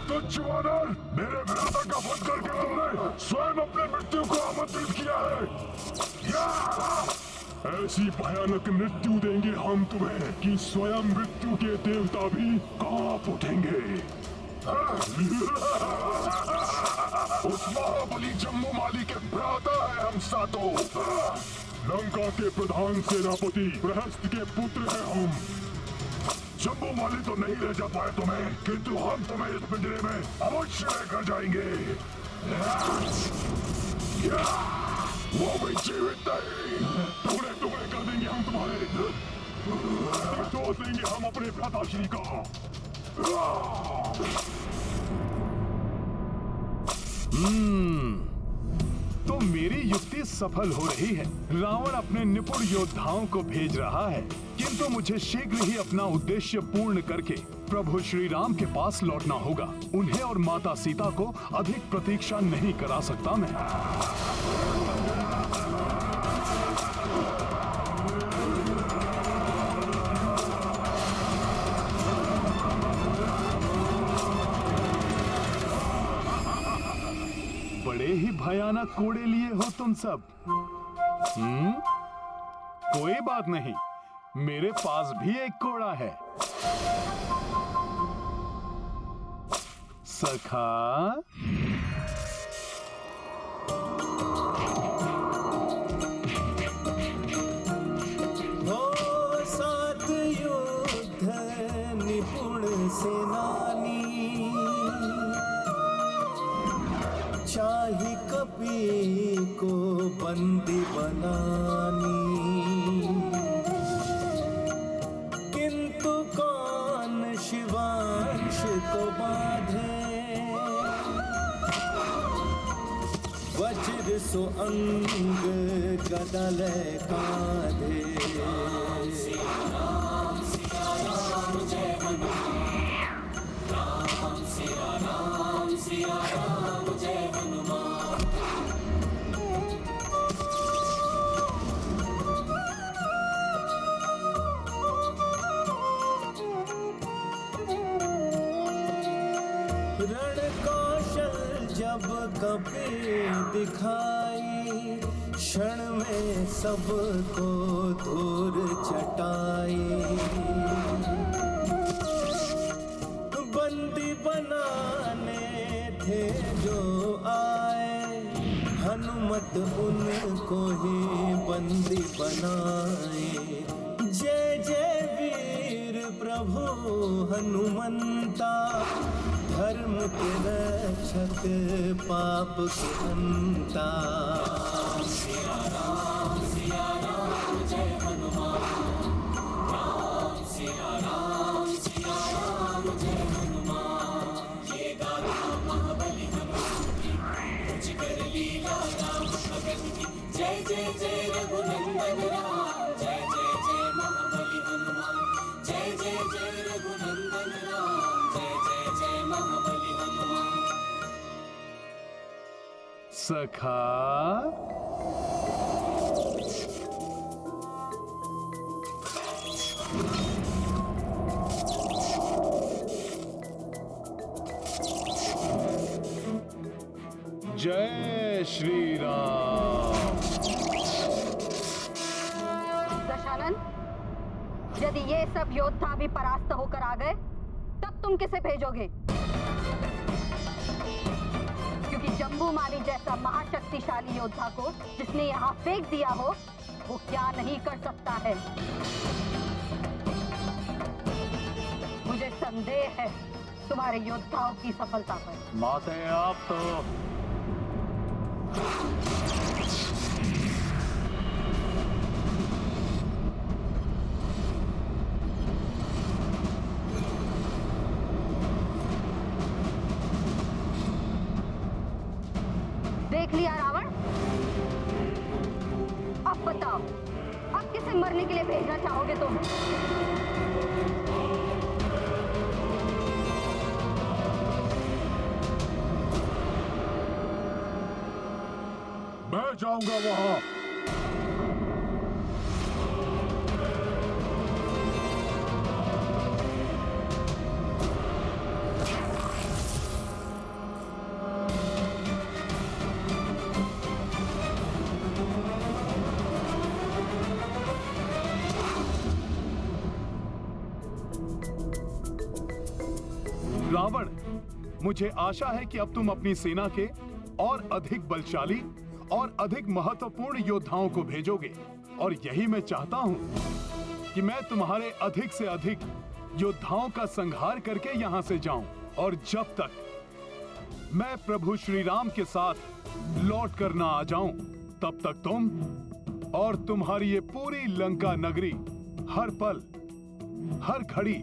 तुच्छ वानर, मेरे भ्राता का वध करके तुमने स्वयं अपने मृत्यु को आमंत्रित किया है। ऐसी भयानक मृत्यु देंगे हम तुम्हें कि स्वयं मृत्यु के देवता भी कांप उठेंगे। उस महाबली जम्बू माली के भ्राता है हम सातों। लंका के प्रधान सेनापति प्रहस्त के पुत्र हैं हम। जम्बू माली तो नहीं ले जा पाए तुम्हें, किंतु हम तुम्हें इस पिंजरे में अवश्य लेकर जाएंगे। वो भी जीवित नहीं, टुकड़े टुकड़े कर देंगे हम तुम्हारे। दोष देंगे हम अपने भ्राताश्री का। तो मेरी युक्ति सफल हो रही है। रावण अपने निपुण योद्धाओं को भेज रहा है, किंतु मुझे शीघ्र ही अपना उद्देश्य पूर्ण करके प्रभु श्री राम के पास लौटना होगा। उन्हें और माता सीता को अधिक प्रतीक्षा नहीं करा सकता मैं। बड़े ही भयानक कोड़े लिए हो तुम सब। कोई बात नहीं, मेरे पास भी एक कोड़ा है। सखा, हो सात युद्ध निपुण सेनानी, चाहे कपि को बंदी बनानी, किंतु कौन शिवांश को बांधे, वज्र सो अंग गदा ले कांधे। रण कौशल जब कपि दिखाई, क्षण में सबको धूर चटाई। बंदी बनाने थे जो आए, हनुमत उनको ही बंदी बनाए। जय जय वीर प्रभु हनुमंता, धर्म के रक्षक पाप के हंता। सिया राम जय हनुमान, राम सिया राम जय हनुमान। ये गाथा महाबली हनुमान की, कुछ कर लीला राम भगत की। जय जय जय रघुनंदन राम, जय जय जय महाबली हनुमान। जय जय जय रघुनंदन राम, जय जय जय महाबली हनुमान। सखा, जय श्री राम। दशानन, यदि ये सब योद्धा भी परास्त होकर आ गए, तब तुम किसे भेजोगे? क्योंकि जम्बू माली जैसा महाशक्तिशाली योद्धा को जिसने यहाँ फेंक दिया हो, वो क्या नहीं कर सकता है। मुझे संदेह है तुम्हारे योद्धाओं की सफलता पर। माते आप तो देख लिया रावण। अब बताओ, अब किसे मरने के लिए भेजना चाहोगे तुम? मैं जाऊंगा वहां। रावण, मुझे आशा है कि अब तुम अपनी सेना के और अधिक बलशाली और अधिक महत्वपूर्ण योद्धाओं को भेजोगे, और यही मैं चाहता हूं कि मैं तुम्हारे अधिक से अधिक योद्धाओं का संहार करके यहां से जाऊं, और जब तक मैं प्रभु श्री राम के साथ लौट कर ना आ जाऊं, तब तक तुम और तुम्हारी ये पूरी लंका नगरी हर पल हर घड़ी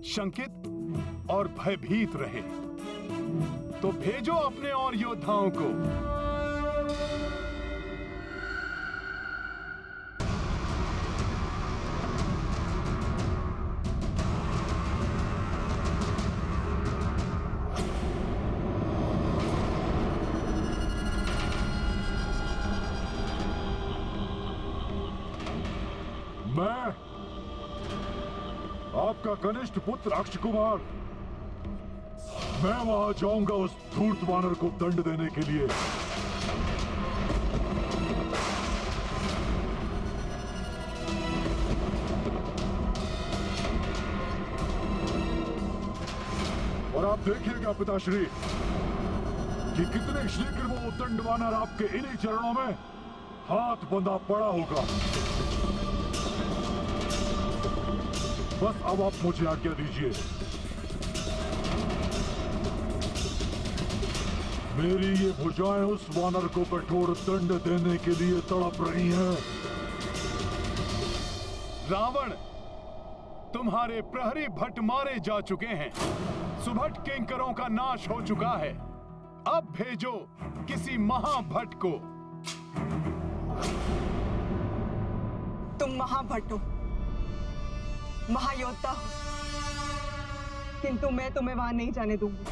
शंकित और भयभीत रहे। तो भेजो अपने और योद्धाओं को। मैं आपका कनिष्ठ पुत्र अक्षय कुमार, मैं वहां जाऊंगा उस धूर्त वानर को दंड देने के लिए। और आप देखिएगा पिताश्री कि कितने शीघ्र वो दंड वानर आपके इन्हीं चरणों में हाथ बंधा पड़ा होगा। बस अब आप मुझे आज्ञा दीजिए। मेरी ये भुजाएं उस वानर को कठोर दंड देने के लिए तड़प रही हैं। रावण, तुम्हारे प्रहरी भट्ट मारे जा चुके हैं, सुभट किंकरों का नाश हो चुका है। अब भेजो किसी महाभट्ट को। तुम महाभट्ट हो, महायोद्धा हो, किंतु मैं तुम्हें वहां नहीं जाने दूंगी।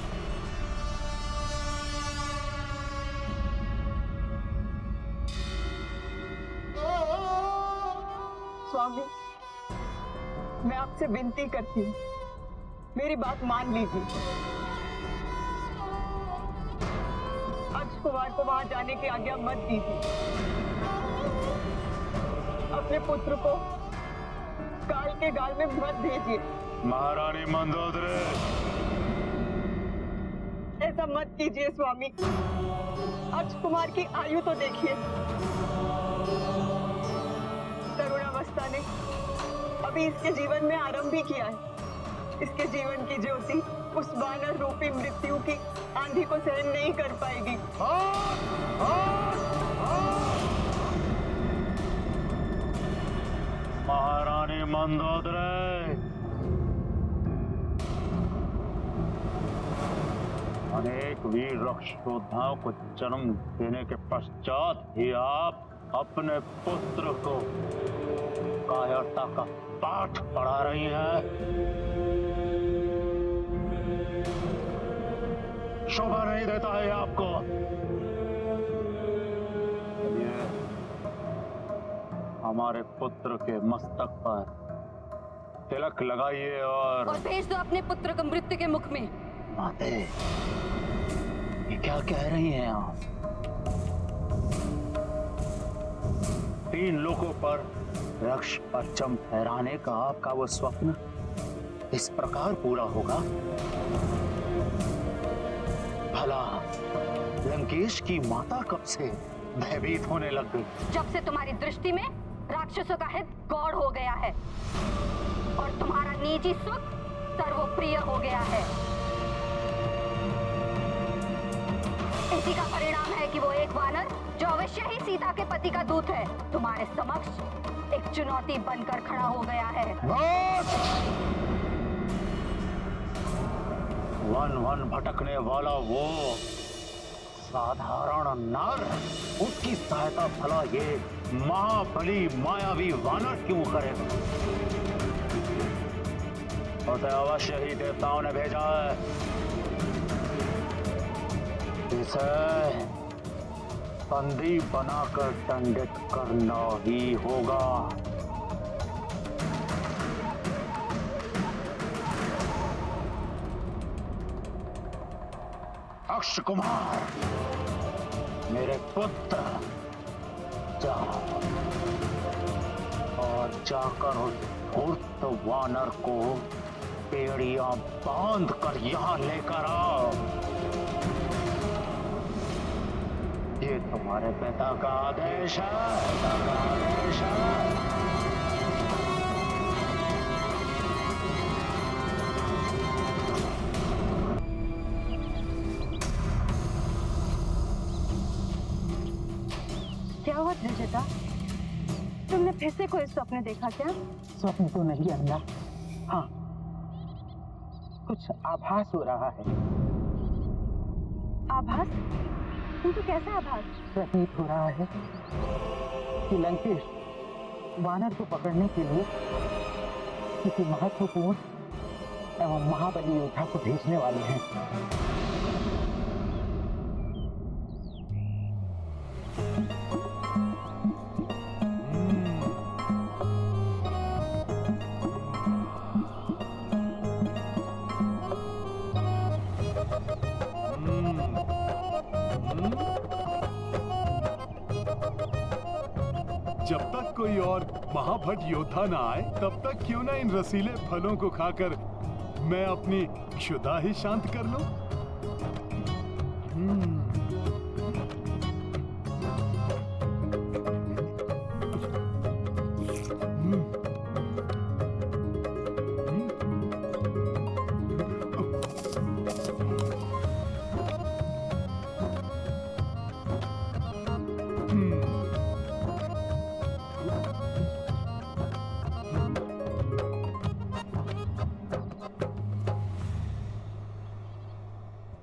स्वामी, मैं आपसे विनती करती हूँ, मेरी बात मान लीजिए। अक्षय कुमार को वहां जाने की आज्ञा मत दीजिए। अपने पुत्र को काल के गाल में मत भेजिए। महारानी मंदोदरी, ऐसा मत कीजिए स्वामी। अक्षय कुमार की आयु तो देखिए। तरुणावस्था ने अभी इसके जीवन में आरंभ ही किया है। इसके जीवन की ज्योति उस वानर रूपी मृत्यु की आंधी को सहन नहीं कर पाएगी। महारानी मंदोदरी, अनेक वीर रक्ष योद्धाओं को जन्म देने के पश्चात ही आप अपने पुत्र को कायरता का पाठ पढ़ा रही हैं। शोभा नहीं देता है आपको। ये हमारे पुत्र के मस्तक पर तिलक लगाइए और भेज दो अपने पुत्र को मृत्यु के मुख में। माते, ये क्या कह रही हैं आप? 3 लोगों पर रक्ष परचम फहराने का आपका वो स्वप्न इस प्रकार पूरा होगा? भला लंकेश की माता कब से भयभीत होने लग गई? जब से तुम्हारी दृष्टि में राक्षसों का हित गौड़ हो गया है और तुम्हारा निजी सुख सर्वप्रिय हो गया है। इसी का परिणाम है कि वो एक वानर जो अवश्य ही सीता के पति का दूत है, तुम्हारे समक्ष एक चुनौती बनकर खड़ा हो गया है। वन वन भटकने वाला वो साधारण नर उसकी सहायता भला ये महाबली मायावी वानर क्यों करेगा? उसे अवश्य ही देवताओं ने भेजा है। इसे बंदी बनाकर दंडित करना ही होगा। अक्ष कुमार, मेरे पुत्र, जाओ और जाकर उस धूर्त वानर को पेड़ियां बांध कर यहां लेकर आओ। ये तुम्हारे पिता का आदेश है, पिता का आदेश है। क्या हुआ ध्रुजता? तुमने फिर से कोई स्वप्न देखा क्या? स्वप्न तो नहीं अंदा, हाँ कुछ आभास हो रहा है। आभास? तुमको कैसा आभास? प्रतीत हो रहा है कि लंकेश वानर को पकड़ने के लिए किसी महत्वपूर्ण एवं महाबली योद्धा को भेजने वाले हैं। जब तक कोई और महाभट योद्धा ना आए तब तक क्यों ना इन रसीले फलों को खाकर मैं अपनी क्षुधा ही शांत कर लूं।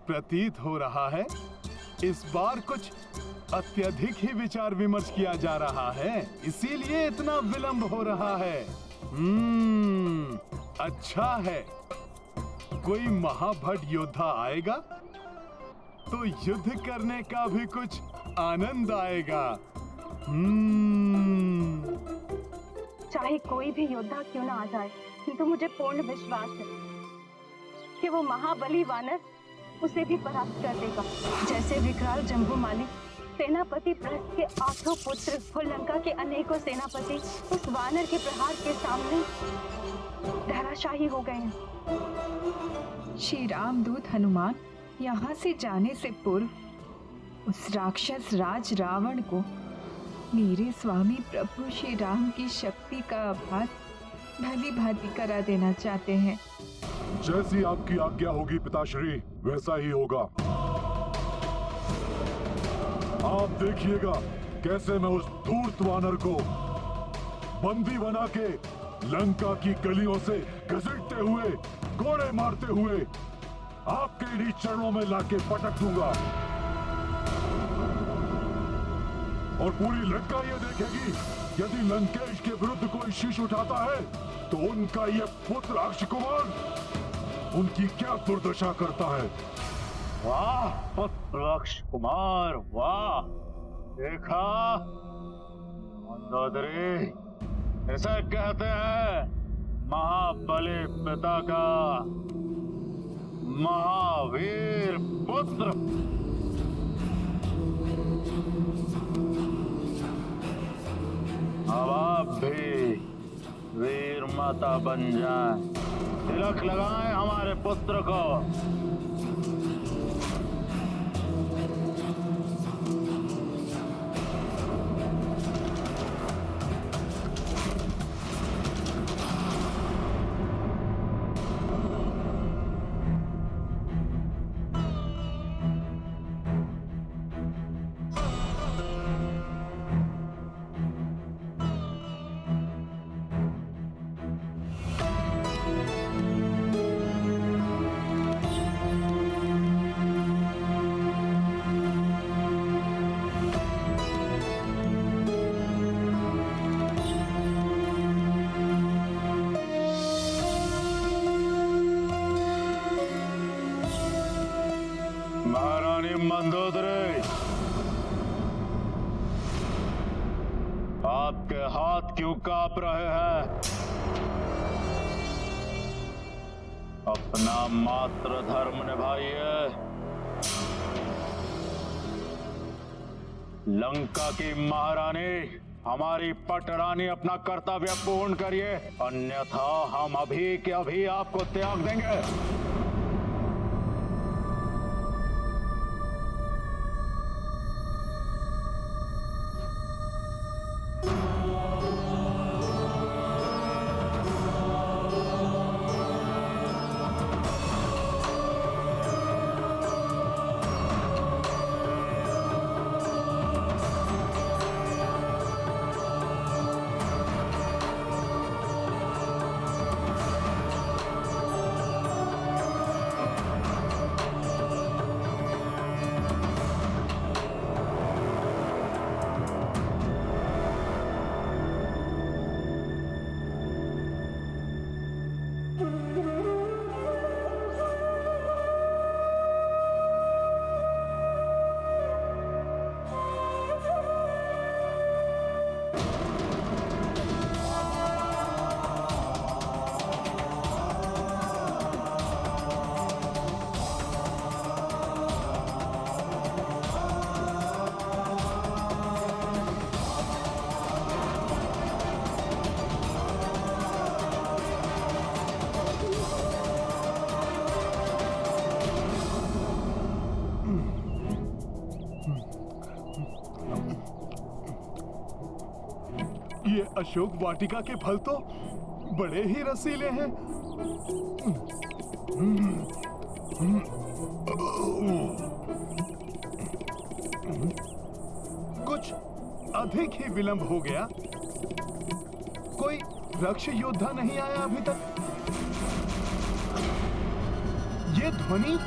प्रतीत हो रहा है इस बार कुछ अत्यधिक ही विचार विमर्श किया जा रहा है, इसीलिए इतना विलंब हो रहा है। अच्छा है, कोई महाभट योद्धा आएगा तो युद्ध करने का भी कुछ आनंद आएगा। चाहे कोई भी योद्धा क्यों ना आ जाए, किंतु मुझे पूर्ण विश्वास है कि वो महाबली वानर उसे भी परास्त कर देगा। जैसे विकराल जम्बूमाली सेनापति प्रहस्त के 8 पुत्र और लंका के अनेकों सेनापति उस वानर के प्रहार के सामने धराशायी हो गए हैं। श्री रामदूत हनुमान यहाँ से जाने से पूर्व उस राक्षस राज रावण को मेरे स्वामी प्रभु श्री राम की शक्ति का आभास भली भांति करा देना चाहते हैं। जैसी आपकी आज्ञा होगी पिताश्री, वैसा ही होगा। आप देखिएगा कैसे मैं उस धूर्त वानर को बंदी बना के लंका की गलियों से घसीटते हुए, कोड़े मारते हुए आपके इन्हीं चरणों में लाके पटक दूंगा। और पूरी लंका ये देखेगी, यदि लंकेश के विरुद्ध कोई शीश उठाता है तो उनका ये पुत्र अक्ष कुमार उनकी क्या दुर्दशा करता है। वाह पुत्र अक्ष कुमार, वाह! देखा मंदोदरी, ऐसा कहते हैं महाबली पिता का महावीर पुत्र। अब आप भी वीर माता बन जाएं, तिलक लगाएं हमारे पुत्र को। रानी मंदोदरी, आपके हाथ क्यों कांप रहे हैं? अपना मातृ धर्म निभाइए। लंका की महारानी, हमारी पटरानी, अपना कर्तव्य पूर्ण करिए, अन्यथा हम अभी के अभी आपको त्याग देंगे। ये अशोक वाटिका के फल तो बड़े ही रसीले हैं। कुछ अधिक ही विलंब हो गया। कोई रक्ष योद्धा नहीं आया अभी तक। ये ध्वनि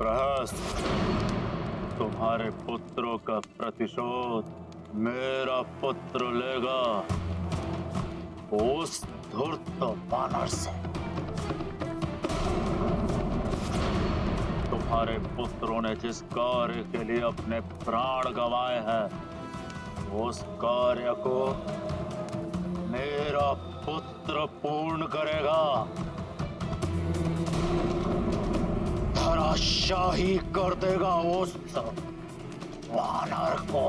प्रहस्त, तुम्हारे पुत्रों का प्रतिशोध मेरा पुत्र लेगा, उस धूर्त वानर से। तुम्हारे पुत्रों ने जिस कार्य के लिए अपने प्राण गंवाए हैं, उस कार्य को मेरा पुत्र पूर्ण करेगा। धराशाही कर देगा उस वानर को।